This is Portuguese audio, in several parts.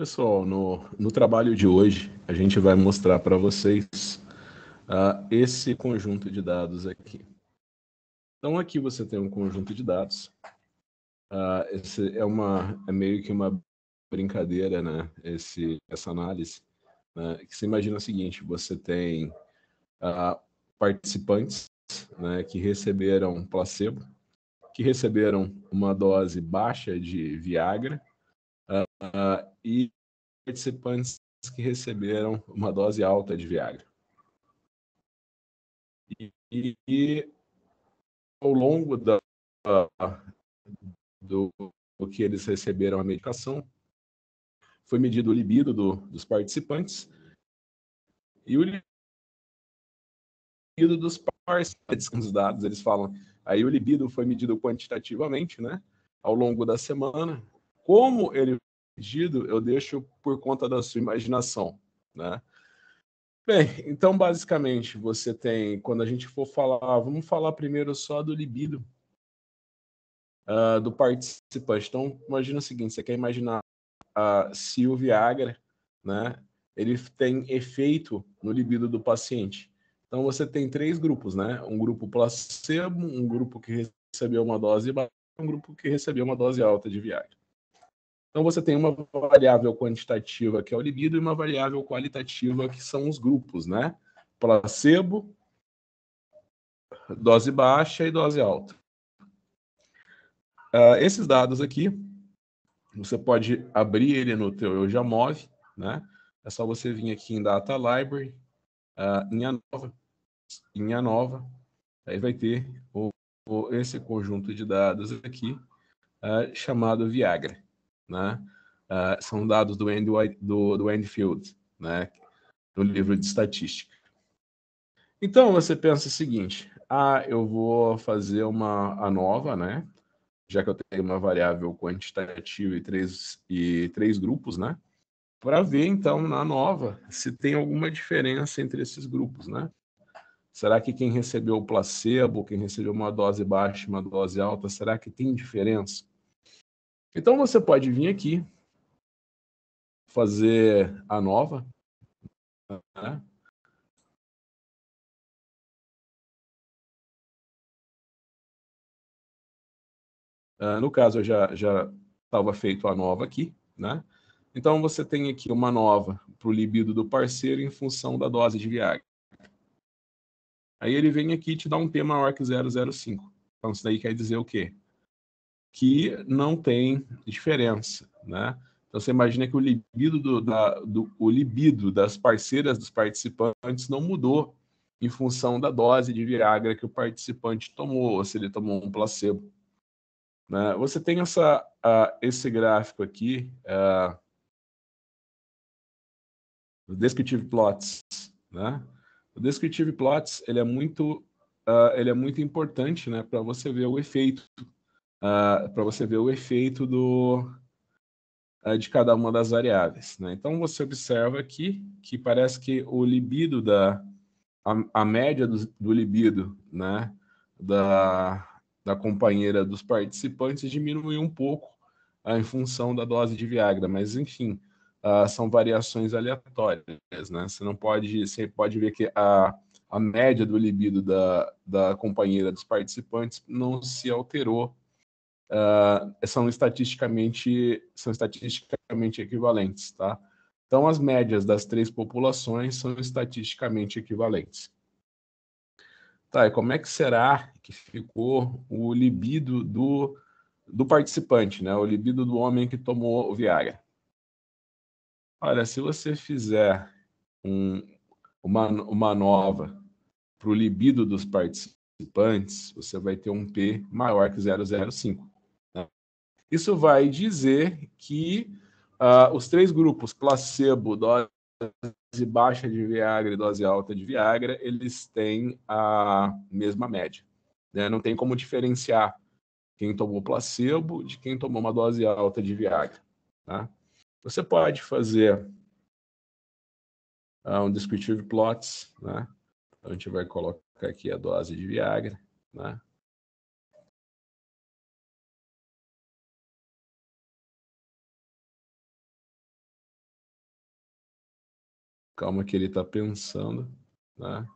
Pessoal, no trabalho de hoje, a gente vai mostrar para vocês esse conjunto de dados aqui. Então, aqui você tem um conjunto de dados. Esse é meio que uma brincadeira, né? Essa análise, né? Que você imagina o seguinte: você tem participantes, né, que receberam placebo, que receberam uma dose baixa de Viagra, e participantes que receberam uma dose alta de Viagra. E ao longo do que eles receberam a medicação, foi medido o libido dos participantes e o libido dos participantes. Os dados, eles falam, aí o libido foi medido quantitativamente, né, ao longo da semana. Como ele foi medido, eu deixo por conta da sua imaginação, né? Bem, então basicamente você tem, quando a gente for falar, vamos falar primeiro só do libido do participante. Então imagina o seguinte, você quer imaginar se o Viagra, né, ele tem efeito no libido do paciente. Então você tem três grupos, né? Um grupo placebo, um grupo que recebeu uma dose baixa, um grupo que recebeu uma dose alta de Viagra. Então você tem uma variável quantitativa, que é o libido, e uma variável qualitativa, que são os grupos, né? Placebo, dose baixa e dose alta. Esses dados aqui, você pode abrir ele no teu EujaMove, né? É só você vir aqui em Data Library, em ANOVA, aí vai ter esse conjunto de dados aqui, chamado Viagra, né? São dados do Enfield, né? No livro de estatística. Então, você pensa o seguinte, eu vou fazer uma ANOVA, né? Já que eu tenho uma variável quantitativa e três grupos, né? Para ver, então, na ANOVA, se tem alguma diferença entre esses grupos, né? Será que quem recebeu o placebo, quem recebeu uma dose baixa e uma dose alta, será que tem diferença? Então, você pode vir aqui, fazer a ANOVA, né? No caso, eu já estava feito a ANOVA aqui, né? Então, você tem aqui uma ANOVA para o libido do parceiro em função da dose de Viagra. Aí ele vem aqui e te dá um P maior que 0,05. Então, isso daí quer dizer o quê? Que não tem diferença, né? Então, você imagina que o libido das parceiras dos participantes não mudou em função da dose de Viagra que o participante tomou, ou se ele tomou um placebo, né? Você tem esse gráfico aqui, o Descriptive Plots, né? O Descriptive Plots, ele é muito importante, né, para você ver o efeito, de cada uma das variáveis, né? Então você observa aqui que parece que o libido a média do libido, né, da companheira dos participantes diminuiu um pouco em função da dose de Viagra, mas enfim, são variações aleatórias, né? Você pode ver que a média do libido da companheira dos participantes não se alterou, são estatisticamente equivalentes, tá? Então, as médias das três populações são estatisticamente equivalentes. Tá, e como é que será que ficou o libido do participante, né? O libido do homem que tomou o Viagra? Olha, se você fizer uma nova para o libido dos participantes, você vai ter um P maior que 0,05. Né? Isso vai dizer que os três grupos, placebo, dose baixa de Viagra e dose alta de Viagra, eles têm a mesma média, né? Não tem como diferenciar quem tomou placebo de quem tomou uma dose alta de Viagra. Tá? Você pode fazer um descriptive plots, né? Então, a gente vai colocar aqui a dose de Viagra, né? Calma que ele está pensando, né?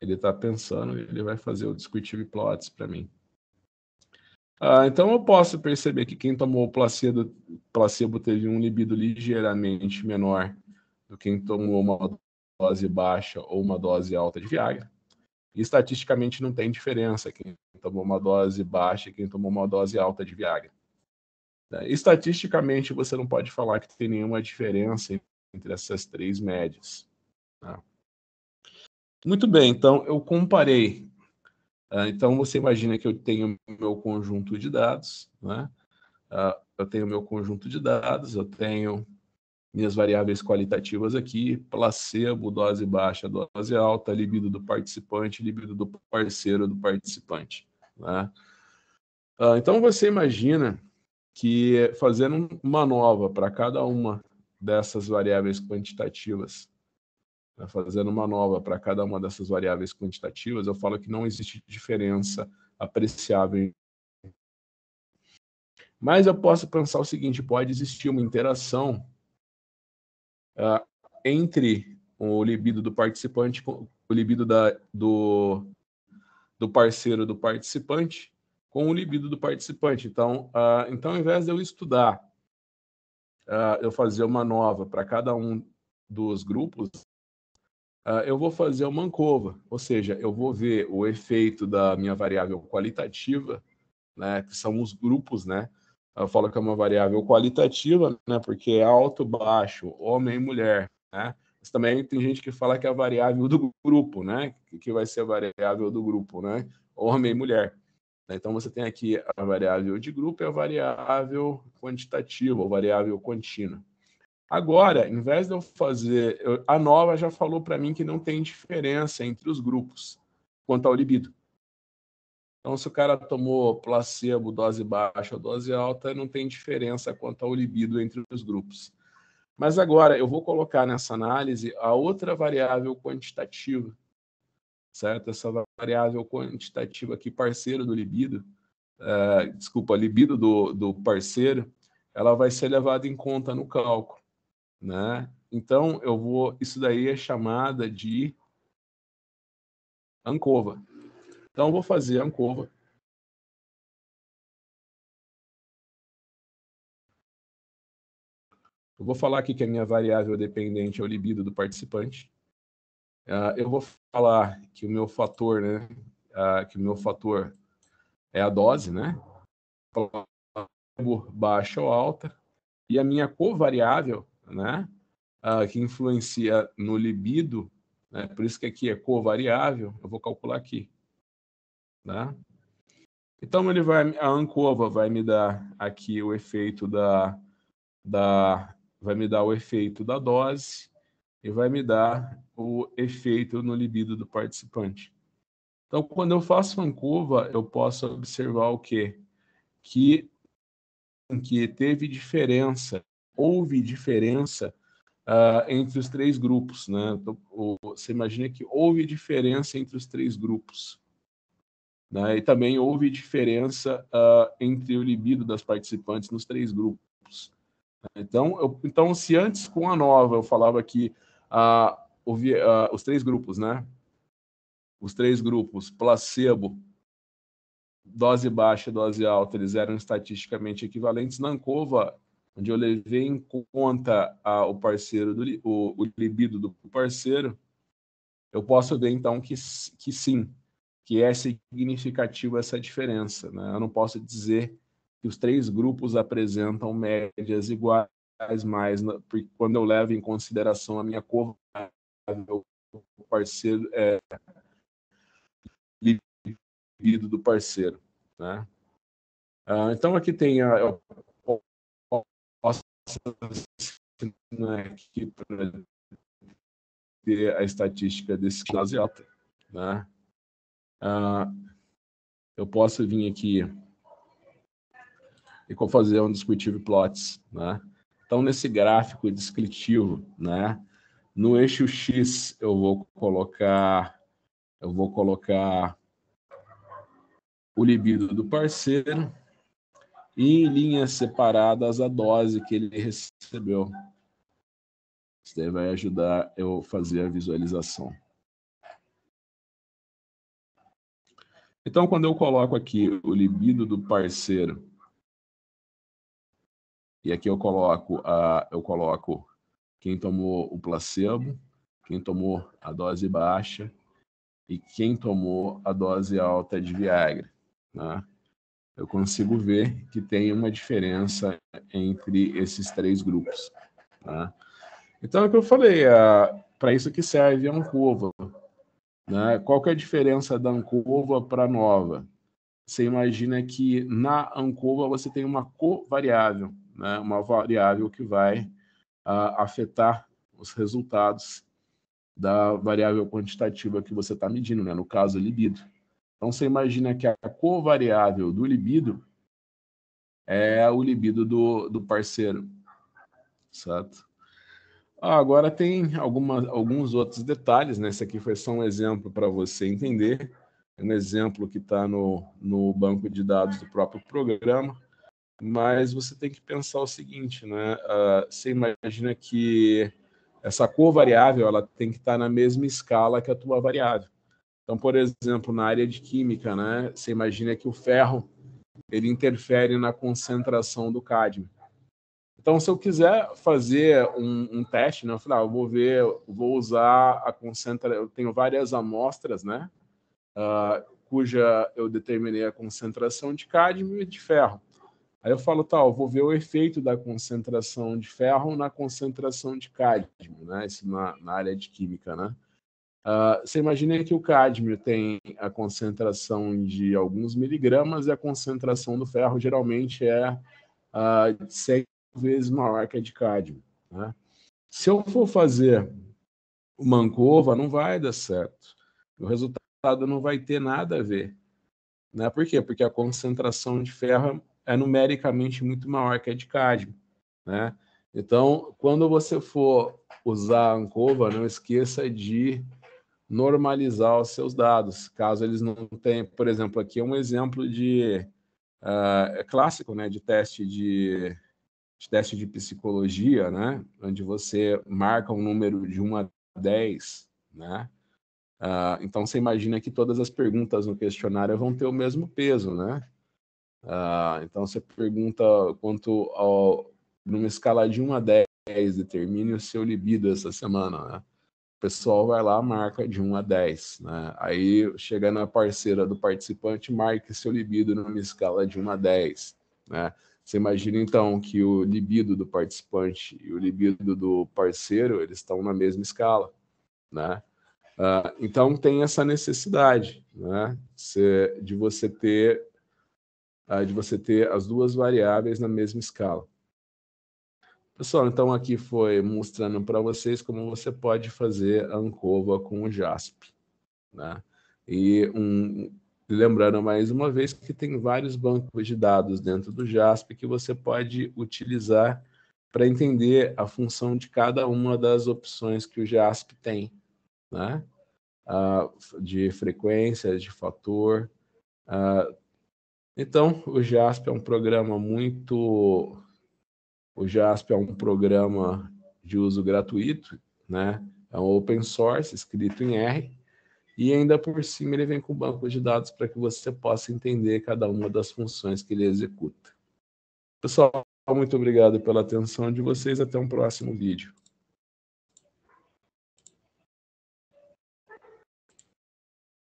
Ele está pensando e ele vai fazer o descriptive plots para mim. Então eu posso perceber que quem tomou o placebo teve um libido ligeiramente menor do que quem tomou uma dose baixa ou uma dose alta de Viagra. E estatisticamente não tem diferença quem tomou uma dose baixa e quem tomou uma dose alta de Viagra. Estatisticamente você não pode falar que tem nenhuma diferença entre essas três médias. Tá? Muito bem, então eu comparei. Então você imagina que eu tenho meu conjunto de dados, né? Eu tenho meu conjunto de dados, eu tenho minhas variáveis qualitativas aqui, placebo, dose baixa, dose alta, libido do participante, libido do parceiro do participante. Né? Então você imagina que fazendo uma nova para cada uma dessas variáveis quantitativas, fazendo uma nova para cada uma dessas variáveis quantitativas, eu falo que não existe diferença apreciável. Mas eu posso pensar o seguinte, pode existir uma interação entre o libido do participante, o libido do parceiro do participante, com o libido do participante. Então, ao invés de eu estudar, eu fazer uma nova para cada um dos grupos, eu vou fazer uma ANCOVA, ou seja, eu vou ver o efeito da minha variável qualitativa, né, que são os grupos, né? Eu falo que é uma variável qualitativa, né, porque é alto, baixo, homem e mulher, né? Mas também tem gente que fala que é a variável do grupo, né? Que vai ser a variável do grupo, né? Homem e mulher. Então você tem aqui a variável de grupo e a variável quantitativa, ou variável contínua. Agora, em vez de eu fazer... a nova já falou para mim que não tem diferença entre os grupos quanto ao libido. Então, se o cara tomou placebo, dose baixa ou dose alta, não tem diferença quanto ao libido entre os grupos. Mas agora, eu vou colocar nessa análise a outra variável quantitativa, certo? Essa variável quantitativa aqui, parceiro do libido, libido do parceiro, ela vai ser levada em conta no cálculo, né? Então, isso daí é chamada de ANCOVA. Então, eu vou fazer a ANCOVA. Eu vou falar aqui que a minha variável dependente é o libido do participante. Eu vou falar que o meu fator, né? Que o meu fator é a dose, né? Baixa ou alta. E a minha covariável, né? Que influencia no libido, né? Por isso que aqui é covariável, eu vou calcular aqui. Né? Então, a ANCOVA vai me dar aqui o efeito vai me dar o efeito da dose e vai me dar o efeito no libido do participante. Então, quando eu faço ANCOVA, eu posso observar o quê? Que teve diferença, houve diferença entre os três grupos. Né? Então, você imagina que houve diferença entre os três grupos. Né? E também houve diferença entre o libido das participantes nos três grupos. Então, se antes com a nova eu falava que os três grupos, né? Os três grupos, placebo, dose baixa e dose alta, eles eram estatisticamente equivalentes. Na ANCOVA, onde eu levei em conta o parceiro, o libido do parceiro, eu posso ver então que sim, que é significativa essa diferença. Né? Eu não posso dizer que os três grupos apresentam médias iguais, mas quando eu levo em consideração a minha covariável, o parceiro libido do parceiro. Né? Então aqui tem eu posso aqui para ter a estatística desse dose alta. Né? Eu posso vir aqui e fazer um descriptive plots, né? Então, nesse gráfico descritivo, né? No eixo X, eu vou colocar o libido do parceiro e em linhas separadas a dose que ele recebeu, Isso daí vai ajudar eu fazer a visualização. Então, quando eu coloco aqui o libido do parceiro, e aqui eu coloco quem tomou o placebo, quem tomou a dose baixa e quem tomou a dose alta de Viagra, né? Eu consigo ver que tem uma diferença entre esses 3 grupos, né? Então, é o que eu falei, para isso que serve a Ancova, né? Qual que é a diferença da Ancova para a nova? Você imagina que na Ancova você tem uma covariável, né? Uma variável que vai afetar os resultados da variável quantitativa que você está medindo, né? No caso, a libido. Então, você imagina que a covariável do libido é o libido do parceiro, certo? Agora tem alguns outros detalhes, né? Esse aqui foi só um exemplo para você entender. É um exemplo que está no banco de dados do próprio programa, mas você tem que pensar o seguinte, né? Você imagina que essa covariável ela tem que estar na mesma escala que a tua variável. Então, por exemplo, na área de química, né? Você imagina que o ferro ele interfere na concentração do cádmio. Então, se eu quiser fazer um teste, né, eu falei, vou usar a concentração, eu tenho várias amostras, né, cuja eu determinei a concentração de cádmio e de ferro. Aí eu falo, eu vou ver o efeito da concentração de ferro na concentração de cádmio, né, isso na área de química, né. Você imagina que o cádmio tem a concentração de alguns miligramas e a concentração do ferro geralmente é 100 vezes maior que a de cádmio, né? Se eu for fazer uma Ancova, não vai dar certo. O resultado não vai ter nada a ver, né? Por quê? Porque a concentração de ferro é numericamente muito maior que a de cádmio, né? Então, quando você for usar a Ancova, não esqueça de normalizar os seus dados, caso eles não tenham, por exemplo, aqui é um exemplo de é clássico, né, de teste de psicologia, né, onde você marca um número de 1 a 10, né? Então você imagina que todas as perguntas no questionário vão ter o mesmo peso, né? Então você pergunta numa escala de 1 a 10, determine o seu libido essa semana, né? O pessoal vai lá, marca de 1 a 10, né? Aí, chega na parceira do participante, marque seu libido numa escala de 1 a 10, né? Você imagina, então, que o libido do participante e o libido do parceiro, eles estão na mesma escala, né? Então, tem essa necessidade, né? De você ter as duas variáveis na mesma escala. Pessoal, então aqui foi mostrando para vocês como você pode fazer a Ancova com o JASP, né? E lembrando mais uma vez que tem vários bancos de dados dentro do JASP que você pode utilizar para entender a função de cada uma das opções que o JASP tem, né? De frequência, de fator. Então, o JASP é um programa O JASP é um programa de uso gratuito, né? É um open source, escrito em R, e ainda por cima ele vem com banco de dados para que você possa entender cada uma das funções que ele executa. Pessoal, muito obrigado pela atenção de vocês. Até um próximo vídeo.